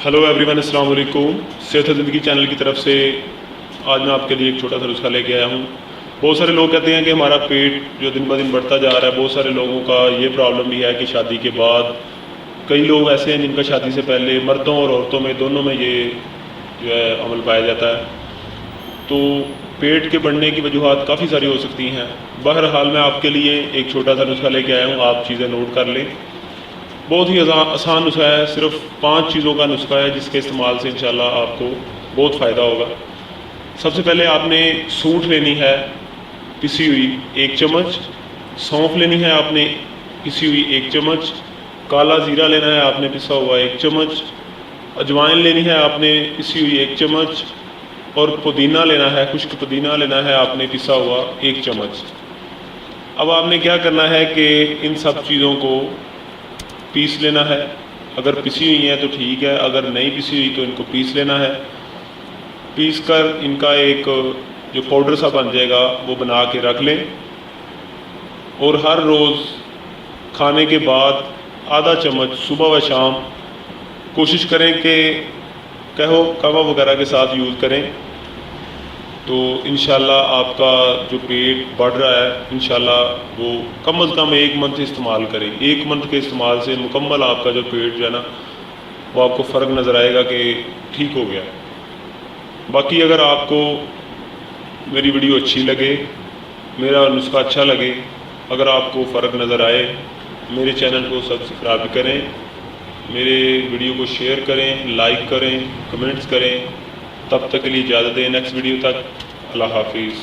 Hello everyone, अस्सलाम वालेकुम। सेहत ज़िंदगी चैनल की तरफ से आज मैं आपके लिए एक छोटा सा नुस्खा लेके आया हूँ। बहुत सारे लोग कहते हैं कि हमारा पेट जो दिन ब दिन बढ़ता जा रहा है। बहुत सारे लोगों का ये प्रॉब्लम भी है कि शादी के बाद कई लोग ऐसे हैं जिनका शादी से पहले मर्दों और औरतों में दोनों में ये जो है अमल पाया जाता है। तो पेट के बढ़ने की वजूहत काफ़ी सारी हो सकती हैं। बहरहाल मैं आपके लिए एक छोटा सा नुस्खा लेके आया हूँ, आप चीज़ें नोट कर लें। बहुत ही आसान नुस्खा है, सिर्फ 5 चीज़ों का नुस्खा है जिसके इस्तेमाल से इंशाल्लाह आपको बहुत फ़ायदा होगा। सबसे पहले आपने सूंठ लेनी है पिसी हुई 1 चम्मच, सौंफ लेनी है आपने पिसी हुई 1 चम्मच, काला ज़ीरा लेना है आपने पिसा हुआ 1 चम्मच, अजवाइन लेनी है आपने पिसी हुई 1 चम्मच और पुदीना लेना है, खुश्क पुदीना लेना है आपने पिसा हुआ 1 चम्मच। अब आपने क्या करना है कि इन सब चीज़ों को पीस लेना है। अगर पिसी हुई हैं तो ठीक है, अगर नहीं पिसी हुई तो इनको पीस लेना है। पीस कर इनका एक जो पाउडर सा बन जाएगा वो बना के रख लें और हर रोज़ खाने के बाद आधा चम्मच सुबह व शाम कोशिश करें कि कहवा वगैरह के साथ यूज़ करें। तो इंशाल्लाह आपका जो पेट बढ़ रहा है इंशाल्लाह वो कम अज़ कम 1 मंथ इस्तेमाल करें। 1 मंथ के इस्तेमाल से मुकम्मल आपका जो पेट जो है ना वो आपको फ़र्क नज़र आएगा कि ठीक हो गया। बाकी अगर आपको मेरी वीडियो अच्छी लगे, मेरा नुस्खा अच्छा लगे, अगर आपको फ़र्क नज़र आए, मेरे चैनल को सब्सक्राइब करें, मेरे वीडियो को शेयर करें, लाइक करें, कमेंट्स करें। तब तक के लिए इजाज़त दें, नेक्स्ट वीडियो तक। अल्लाह हाफिज़।